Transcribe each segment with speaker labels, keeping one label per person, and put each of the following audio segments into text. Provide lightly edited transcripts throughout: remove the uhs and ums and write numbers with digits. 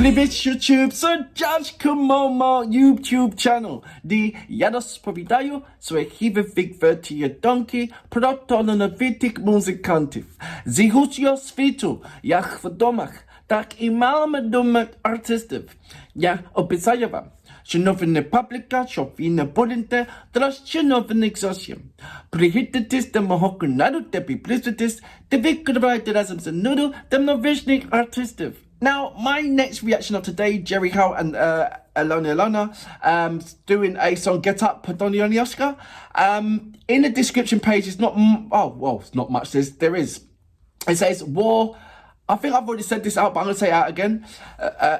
Speaker 1: Wliwić YouTube, Serdziaczka MOMO YouTube channel. Ja rozpowiadają swoje wykwertie donki protonowitych muzykantów. Zihutio świtu, jak w domach, tak i mamy domek artystów. Ja obiecaję wam, że nowy publika, що ви не будете розчаровані зовсім. Приїдьтесь до мого каналу та підписуйтесь та відкривайте разом зі мною темновічних артистів. Now, my next reaction of today, Jerry Heil and alyona, doing a song GETUP, Podolyanochka. In the description page, it's not, it's not much, there is. It says, war, I think I've already said this out, but I'm going to say it out again.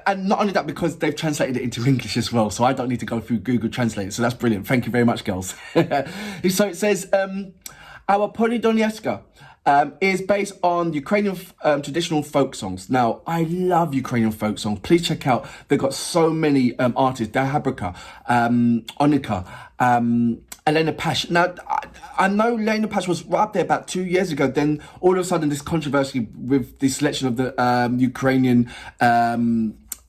Speaker 1: And not only that, because they've translated it into English as well, so I don't need to go through Google Translate, so that's brilliant. Thank you very much, girls. So it says, our Podolyanochka is based on Ukrainian traditional folk songs. Now, I love Ukrainian folk songs. Please check out, they've got so many artists, Dahabrika, Onika, Elena Pash. Now, I know Elena Pash was right up there about 2 years ago. Then all of a sudden, this controversy with the selection of the Ukrainian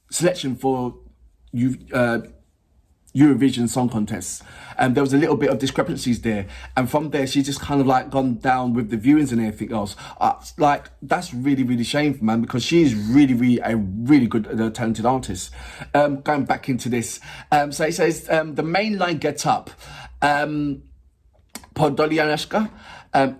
Speaker 1: selection for Eurovision Song Contest. And there was a little bit of discrepancies there. And from there, she's just kind of like gone down with the viewings and everything else. That's really, really shameful, man, because she is really a really good, talented artist. Going back into this. So it says, the main line Get Up. Podolyanochka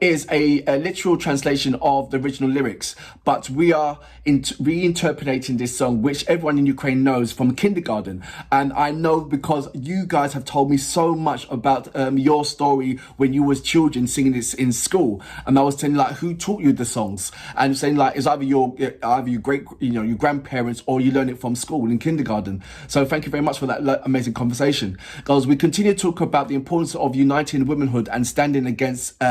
Speaker 1: is a literal translation of the original lyrics, but we are reinterpreting this song, which everyone in Ukraine knows from kindergarten. And I know because you guys have told me so much about your story when you was children singing this in school. And I was telling like who taught you the songs, and saying like it's either your great, your grandparents, or you learn it from school in kindergarten. So thank you very much for that amazing conversation, girls. We continue to talk about the importance of uniting womanhood and standing against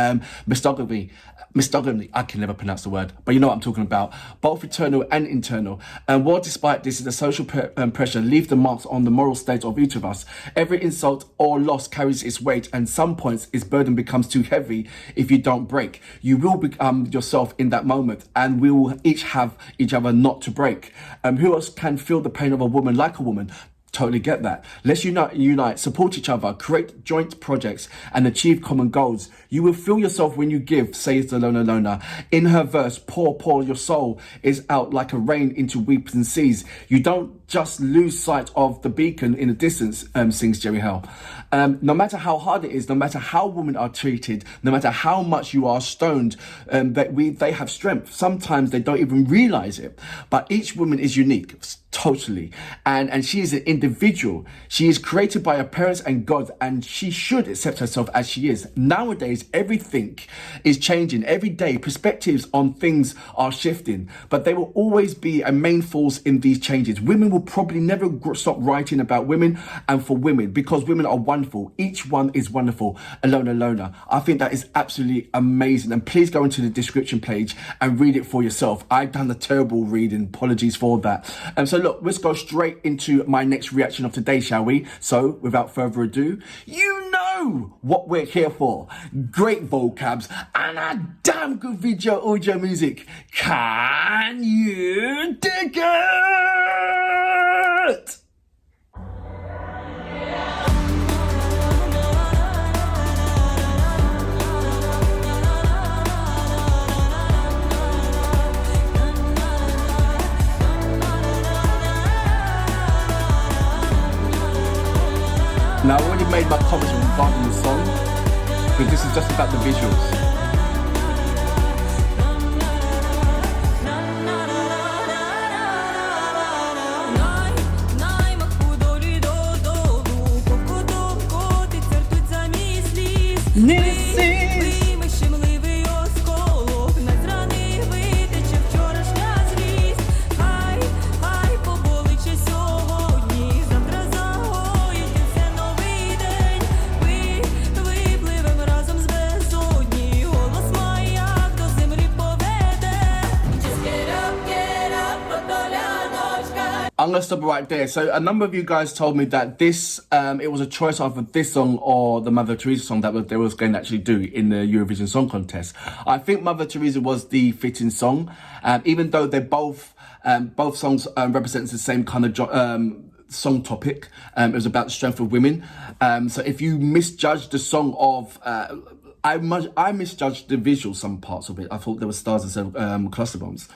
Speaker 1: misogyny, I can never pronounce the word, but you know what I'm talking about, both eternal and internal. And while despite this is a social pressure, leave the marks on the moral state of each of us. Every insult or loss carries its weight, and some points its burden becomes too heavy if you don't break. You will become yourself in that moment, and we will each have each other not to break. Who else can feel the pain of a woman like a woman? Totally get that. Let's unite, support each other, create joint projects, and achieve common goals. You will feel yourself when you give, says the alyona. In her verse, pour, your soul is out like a rain into weeping seas. You don't just lose sight of the beacon in the distance, sings Jerry Heil. No matter how hard it is, no matter how women are treated, no matter how much you are stoned, they have strength. Sometimes they don't even realize it. But each woman is unique, totally. And she is an individual. She is created by her parents and God, and she should accept herself as she is. Nowadays, everything is changing. Every day, perspectives on things are shifting, but there will always be a main force in these changes. Women will probably never stop writing about women and for women, because women are wonderful. Each one is wonderful. Alyona. I think that is absolutely amazing. And please go into the description page and read it for yourself. I've done a terrible reading. Apologies for that. So look, let's go straight into my next reaction of today, shall we? So without further ado, you know what we're here for. Great vocabs and a damn good video audio music. Can you dig it? Now, I already made my comments regarding the song, because this is just about the visuals. I'm going to stop right there. So a number of you guys told me that this, it was a choice either this song or the Mother Teresa song that they was going to actually do in the Eurovision Song Contest. I think Mother Teresa was the fitting song, even though they both Both songs represents the same kind of song topic. It was about the strength of women. So if you misjudged the song of, I misjudged the visual, some parts of it. I thought there were stars instead of cluster bombs.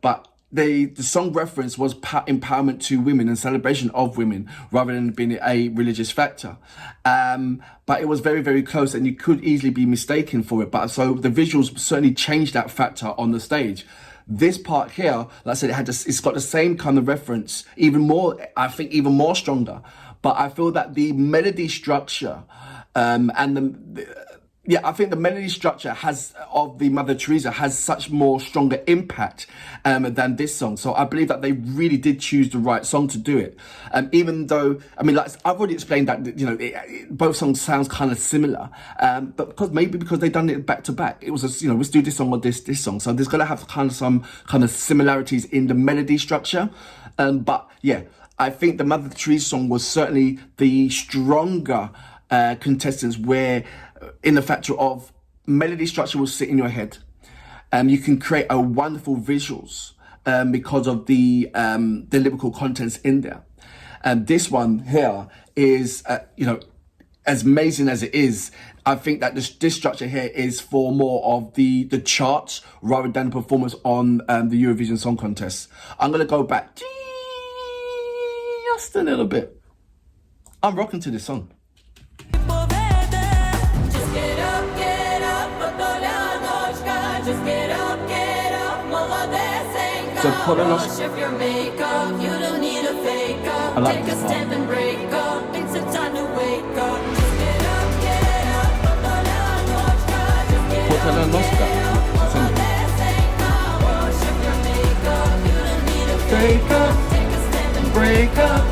Speaker 1: But the song reference was empowerment to women and celebration of women rather than being a religious factor. But it was very, very close and you could easily be mistaken for it. But so the visuals certainly changed that factor on the stage. This part here, like I said, it's got the same kind of reference, even more, I think even more stronger. But I feel that the melody structure I think the melody structure of the Mother Teresa has such more stronger impact than this song. So I believe that they really did choose the right song to do it. Even though, I mean, like I've already explained that, you know, both songs sounds kind of similar, but because they done it back to back, it was just, you know, let's do this song or this song. So there's gonna have kind of some kind of similarities in the melody structure. But yeah, I think the Mother Teresa song was certainly the stronger contestants, where in the factor of melody structure will sit in your head. You can create a wonderful visuals because of the lyrical contents in there. This one here is, you know, as amazing as it is, I think that this structure here is for more of the charts rather than performance on the Eurovision Song Contest. I'm going to go back just a little bit. I'm rocking to this song. So Podolyanochka. I like this part. Podolyanochka. Break up.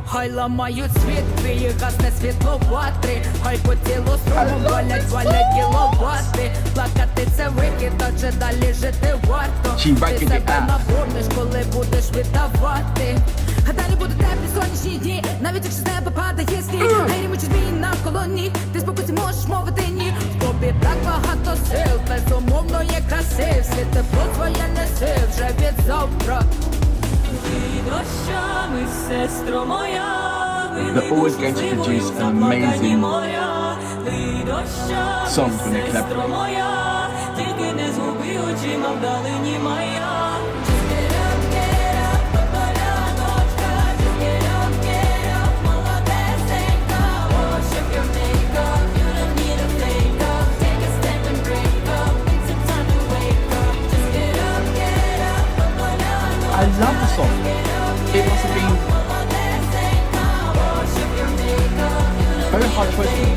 Speaker 2: Хай ламають світ, твій гасне світло ватри. Хай по тілу струмом валять кіловати. Плакати це викид, адже далі жити варто. Ти себе наборниш, коли будеш віддавати. А далі будуть теплі сонячні дні, навіть якщо з неба падає сніг. Гейрі мучить змій навколо ніг, ти спокійно можеш мовити ні. В тобі так багато сил, безумовної краси. Світ тепло твоє неси вже від завтра.
Speaker 1: They're always going to produce amazing songs when they collaborate. I love the song. It must have been very hard choice for me.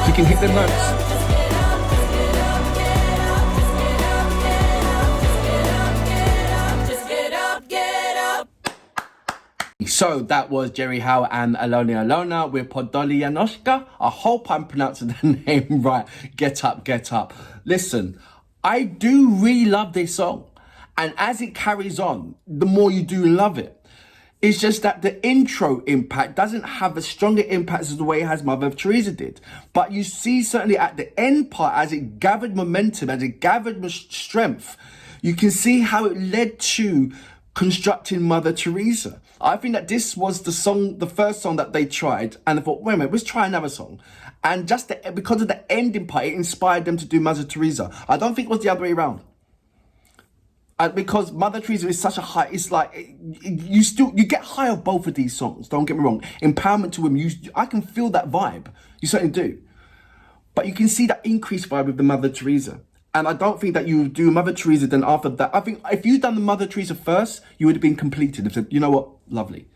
Speaker 1: You can hit the notes. So that was Heil and alyona with Podolyanochka. I hope I'm pronouncing the name right. Get up, get up. Listen, I do really love this song. And as it carries on, the more you do love it. It's just that the intro impact doesn't have a stronger impact as the way it has Mother Teresa did. But you see certainly at the end part, as it gathered momentum, as it gathered strength, you can see how it led to constructing Mother Teresa. I think that this was the first song that they tried, and I thought, wait a minute, let's try another song. And just because of the ending part, it inspired them to do Mother Teresa. I don't think it was the other way around. Because Mother Teresa is such a high, it's like, you get high of both of these songs, don't get me wrong. Empowerment to women, I can feel that vibe, you certainly do. But you can see that increased vibe with the Mother Teresa. And I don't think that you do Mother Teresa then after that. I think if you'd done the Mother Teresa first, you would have been completed. If said, you know what, lovely.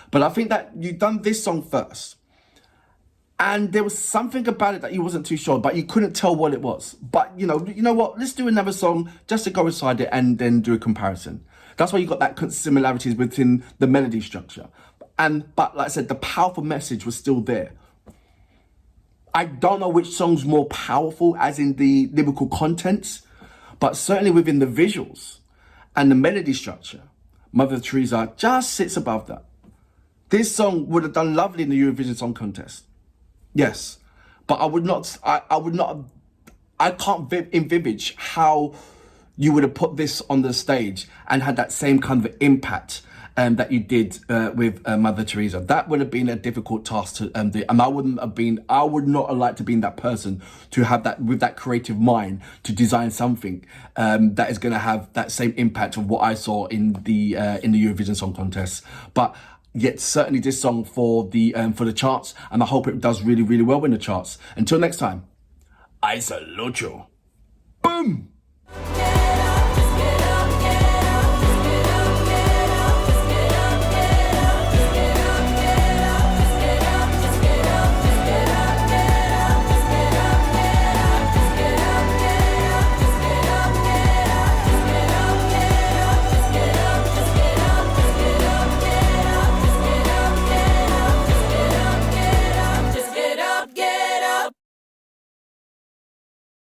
Speaker 1: But I think that you've done this song first. And there was something about it that you wasn't too sure, but you couldn't tell what it was. But you know what, let's do another song just to go inside it and then do a comparison. That's why you got that similarities within the melody structure. But like I said, the powerful message was still there. I don't know which song's more powerful as in the lyrical contents, but certainly within the visuals and the melody structure, Mother Teresa just sits above that. This song would have done lovely in the Eurovision Song Contest. Yes, but I can't envisage how you would have put this on the stage and had that same kind of impact that you did with Mother Teresa. That would have been a difficult task to do, and I would not have liked to be that person to have that, with that creative mind, to design something that is going to have that same impact of what I saw in the Eurovision Song Contest. But yet certainly this song for the charts, and I hope it does really, really well in the charts. Until next time, I salute you. Boom!